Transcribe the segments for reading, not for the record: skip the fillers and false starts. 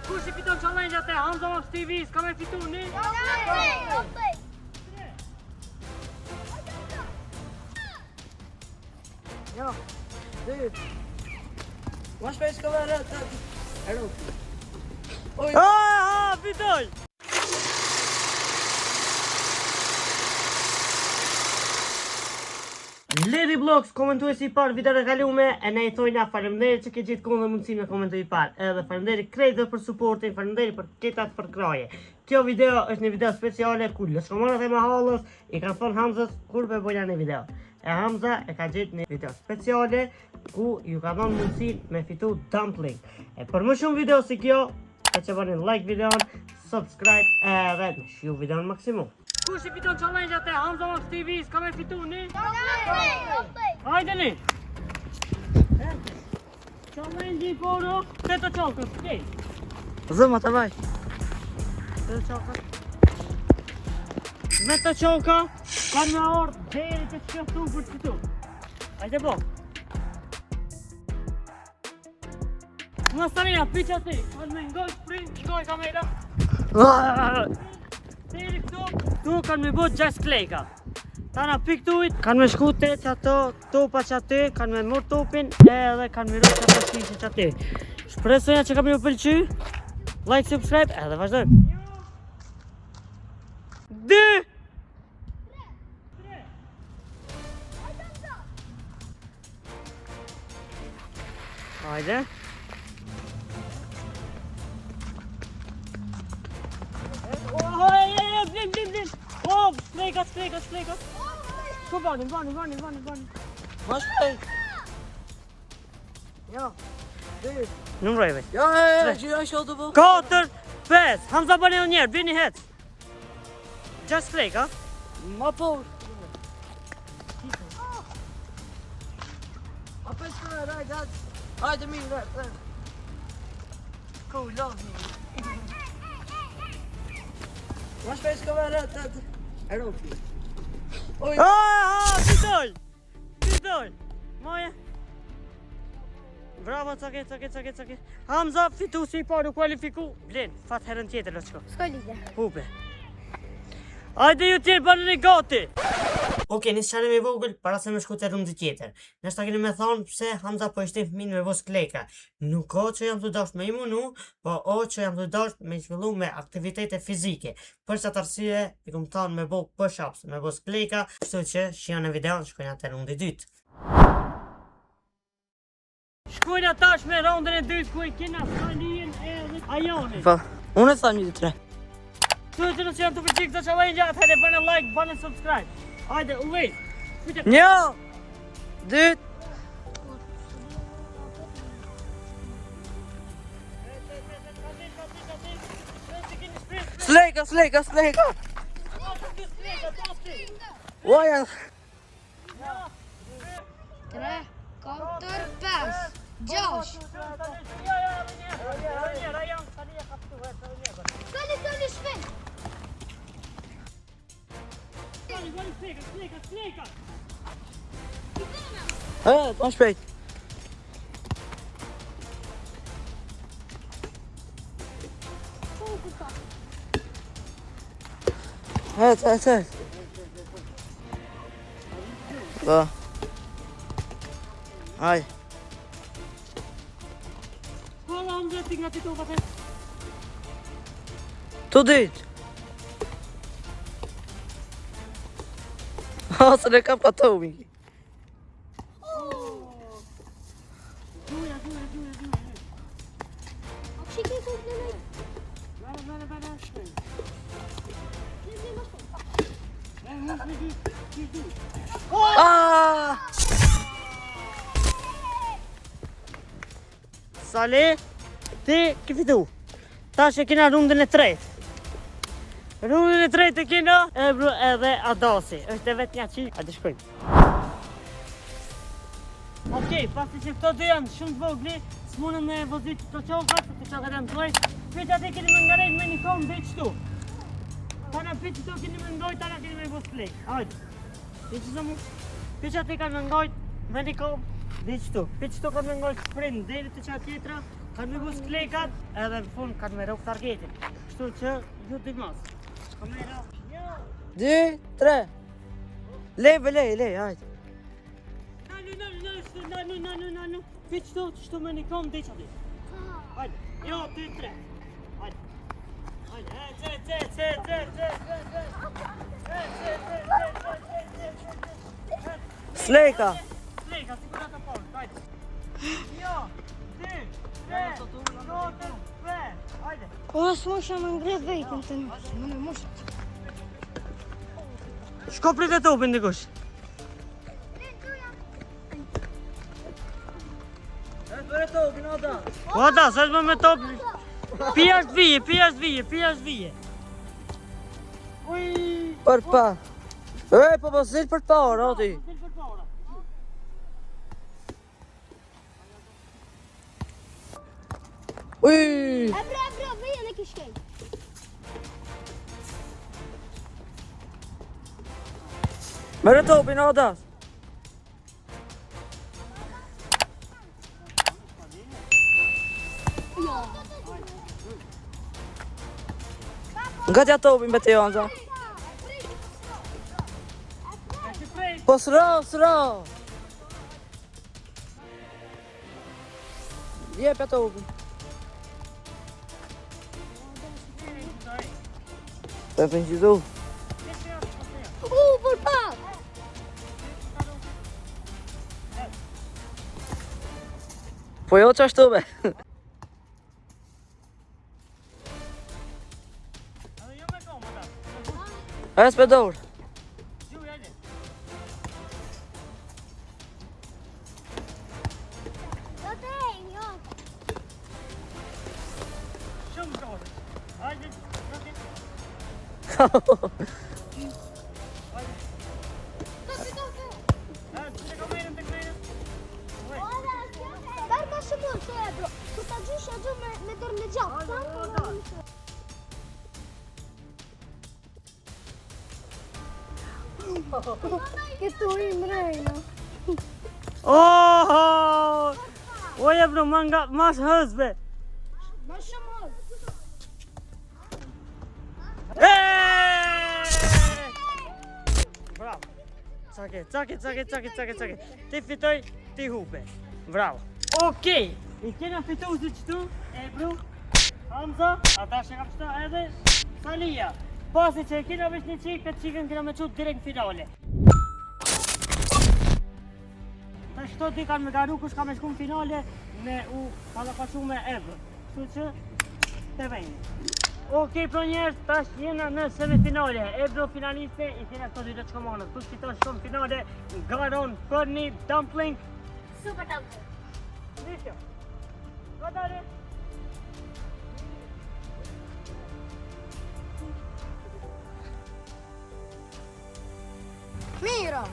Kush I fiton challenge-at e Hamza Max TV, s'ka me fitu një? Ja, du. Ma shpesh ka vërë të... Ero. Oj! Fitoj! Ledhi Vlogs, komentuesi I parë videon e kalume, e ne I thojna faleminderit që ke gjithë kohën dhe mundësinë me komentuar I parë. Edhe faleminderit krejtëve për suportin, faleminderit për ketat për kraje. Kjo video është një video speciale ku lëshkomonat e mahallës I kanë thonë Hamzës kur be bojna një video. E Hamza e ka gjetë një video speciale ku ju ka dhënë mundësinë me fitu dumpling. E për më shumë video si kjo, e që bëni like videon, subscribe edhe në shiu videon maksimum. Kush I fiton challenge-at e Hamza Max TV, s'ka me fitu një? Hajde një! Challenge-i poro, të qokës, kej! Zëma të vaj. Të qoka. Me të qoka, kanë me orë deri të qëftu për të fitu. Hajde po! Më starina, piqa ti, kanë me ngoj sprint, ngoj kamera. Deri këtu kanë me bot 6 klejka. Tana pik tujt, kanë me shku te që ato topa që aty, kanë me mor topin edhe kanë me rrë që ato shishe që aty. Shpresoja që kam ju pëlqy, like, subscribe edhe vazhdojmë. 2 Hajde. Blin. Oh, sklejkat. Ku bani. Ma shpesh. Ja, du. Numrojve. Ja, gjyra I shotë po. 4, 5. Hamza bani unë njerë, bini het. 6 sklejka. Ma por. A për shkërë, rajt. Hajde mi, rajt. Cool, love me. Ma shpesh ka vërë të... Ero. Oj! Fitoj! Moje. Bravo, cake. Hamza, fitu si I paru kualifiku. Blen, fat herën tjetër lo qko. S'ka lidhe. Hupe. Hajde ju tjerë bani një gati. Oke, një qare me vogël para se me shku të rëndë tjetër. Nështë ta keni me thonë pse Hamza po ishte fëmin me vos klejka. Nuk o që jam të dasht me imunu, po o që jam të dasht me shvillu me aktivitete fizike. Për që të arsye, I kom thonë me bo push-ups, me vos klejka, kështu që shion e videon shkojna të rëndë dytë. Shkojna tash me rëndën e dytë ku I kena Salien edhe Ajonin. Pa, unë e tha 1, 2, 3. Të që nësë jam të përqik të challenge, atëherë bëne like, bëne subscribe. Hajde, u vej. 1, 2. Slejka. Oja. 3, 4, 5, 6. Kali shpejt. Slejka. Ma shpejt. Het. Ba. Aj. Hala, Hamza, ti nga ti to patet. Të dytë. Se ne ka patomi. Duja. Shikaj ku të nëjë. Bana, shpejt. Sale, ti ki fitu. Tash e kena rundën e tretë. Rundën e tretë e kena Ebru edhe Adasi. Është e vetë një qi. Hajde shkojmë. Okej, pasi që këto dy janë shumë të vogli, s'munën me vozit të qokat, të qatë edhe më të lojt. Pyetja ti keni më ngarejt me një kom dhe qëtu. Tana pyetja to keni më ngojt, tana keni me vos plek. Hajde. Dhe që zëmu. Pyetja ti kanë më ngojt me një kom dhe qëtu. Pyetja to kanë më ngojt sprint deri të qatë tjetra. kanë me bus klekat, edhe në fund kanë me rrok targetin. Kështu që ju t'i mos. Kamera, 2, 3. Lej, hajde. Nanu. Ti qëto me një kom, dhe që di. Hajde, 2, 3. Hajde. Slejka. Slejka, sigurat të porë, hajde. 2, 3, 4, hajde. Po s'mosha më ngret vetën të më në mosha. Shko prit e topin dikush. Bërë topin, ota. Po ata, sa është më me top. Pi është vije. Uj. Për pa. Po zil për pa, oti. Uj. Bra, vije në kishkej. Bërë topin, ota. Nga tja topin bete jo, Anza. Po s'ra. Jep ja topin. Të pënqizu. Për pak. Po jo që ashtu be. E s'pe dorë. Barka shumë se e bro. Ku ta gjush e gju me dorë në gjatë. Këtu i mrejna. Oje bro, mas hëzbe. Ma shumë hëzë. Bravo. Çake. Ti fitoj, ti hupe. Bravo. Okej. I kena fitu si qëtu, Ebru, Hamza, ata që kam qëta edhe Salia. Pasi që e kena vesh një qikë, këtë qikën kena me qut direkt në finale. Ta shto ti kanë me garu kush ka me shku në finale me u palapashu me Ebru. Kështu që, të vejnë. Okej, pro njerës, tash jena në semifinale. Ebru finaliste, i kena këto 2 çkomanët. Kush fiton shkon finale, garon për një dumpling. Super dumpling. Nisho. Godare. Mira.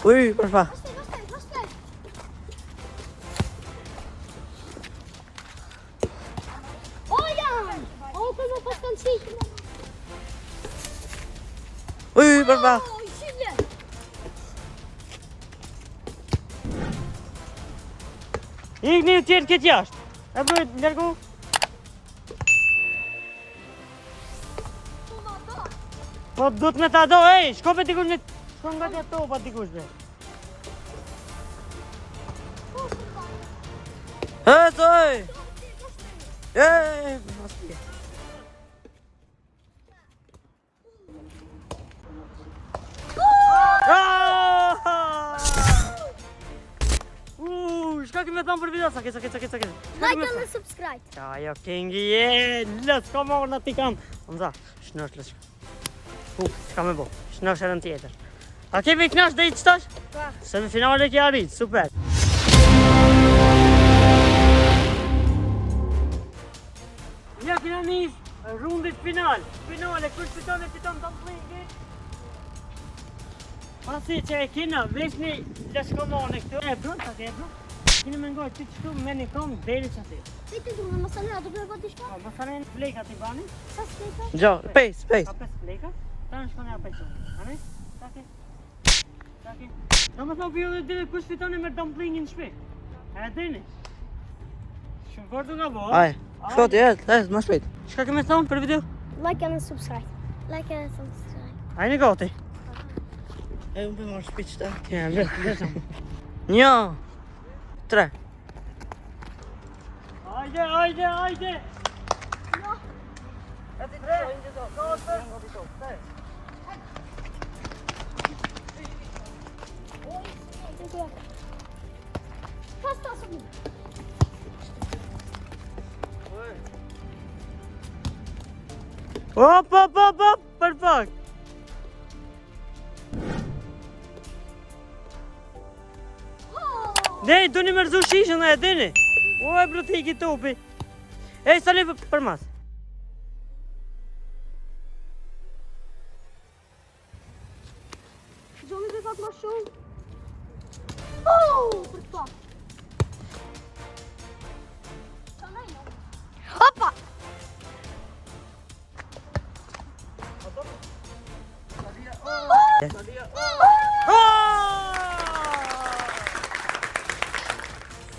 Uj, për pa. Uj, për pa. Ikni u tjerë këtë jashtë. E bëjt, lërgu. Po du të me ta do, ej, shko për dikush në... Shko nga tja to, pa dikush be. Ej! Shka kime thonë për video, sake. Like and subscribe. Ajo, kingi je, lës, ka marrë në ti kam. Hamza, shnosh lës. Shka me bo, shnosh edhe në tjetër. A kemi knash dhe i qëtash? Semifinale kja arrit, super. Ja kina nis rundit final. Finale, kush fiton e fiton dumplingit. Pasi që e kina vesh një lëshkomane këtu. Ebru, ta ke Ebru? Kini me ngoj ti qëtu me një kom deri që ati. Ti ti du me masanera, do me vëti shka? Më thane fleka ti bani. Sa steka? Gjo, pejs. Ka 5 fleka. Ta në shkone a 5 unë. Ane? Taki. Taki. Ta më thonë për jo dhe dire kush fitoni me dumplingin në shpi. E dini. Shumë kortu nga bo. Aj, shkoti, më shpejt. Shka keme thonë për video? Like and subscribe. Like and subscribe. Ajni gati. E unë për marrë shpejt qëta. Ja, lësëm. 1, 3. Ajde, ajde, ajde. Jo. Ati 3. Pasta së mu. Hop, hop, hop, hop, perfect. Nej, do një mërzu shishën e dini. O, e bro t'hiki topi. Ej, sali për mas. Gjoni dhe fat ma shumë. Oh, për to. Hopa!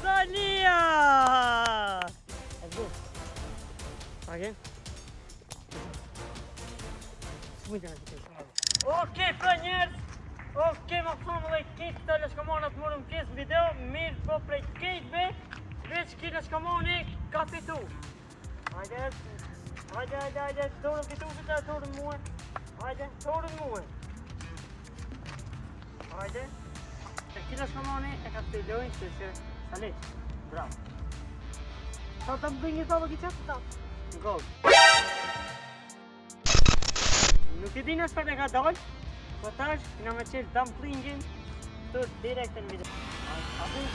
Salia! Again. Okej, për njerës. Okej, më thonë dhe kitë të lëshkomonat morëm pjesë në video. Mirë po prej kejtëve. Veç ki lëshkomoni ka fitu. Hajde, hajde, torën fitu të torën muë. Hajde, torën muë. Hajde. Të ki lëshkomoni e ka të fidojnë që Salit, bravo. Sa të mbëngë të vë këtë të? Gol. Nuk e dina shpër e ka dollë, po tash këna me qelë dumplingin të direkt në video. A bunë?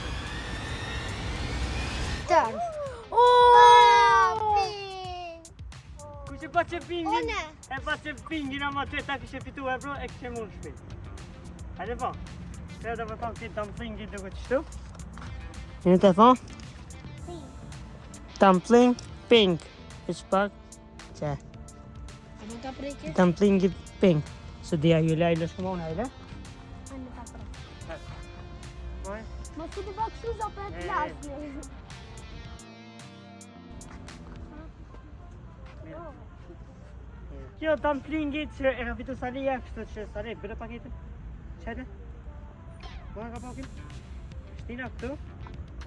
Tërë. Ku që pa që pingin? One. E pa që pingin ama të ta kështë fitu e bro, e kështë mund shpi. Hajde po. Këtë dhe vë thonë këtë dumplingin të këtë qëtu. Një të thonë? Dumpling pink. It's pak. Që. Ano ka preke? Dumpling pink. Så det är ju Lailas kommun här, eller? Ano ka preke? Nej. Ma si të bak shuza për e të lasë. Kjo dumplingit që e ka fitu Salia, kështu që Sali, bërë paketin. Qëte? Mua ka pakin? Shtina këtu.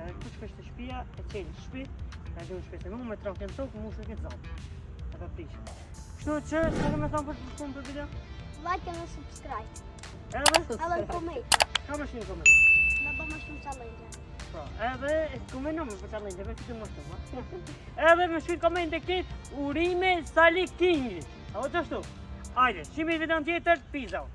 Kush kështë shpia, e qenë shpi. Ka du në shpi se mu me troke në tokë, mu shë këtë zonë. E pa prishë. Kështu që, që me thonë për të shumë për video? Like and subscribe. Edhe? Edhe në koment. Ka më shumë koment. Në bëma shumë challenge. Po, edhe komenton me për challenge, me këtë më shumë. Edhe me shkruaj komente këtë urime Sali King. A o qështu? Ajde, shimi video tjetër, peace out.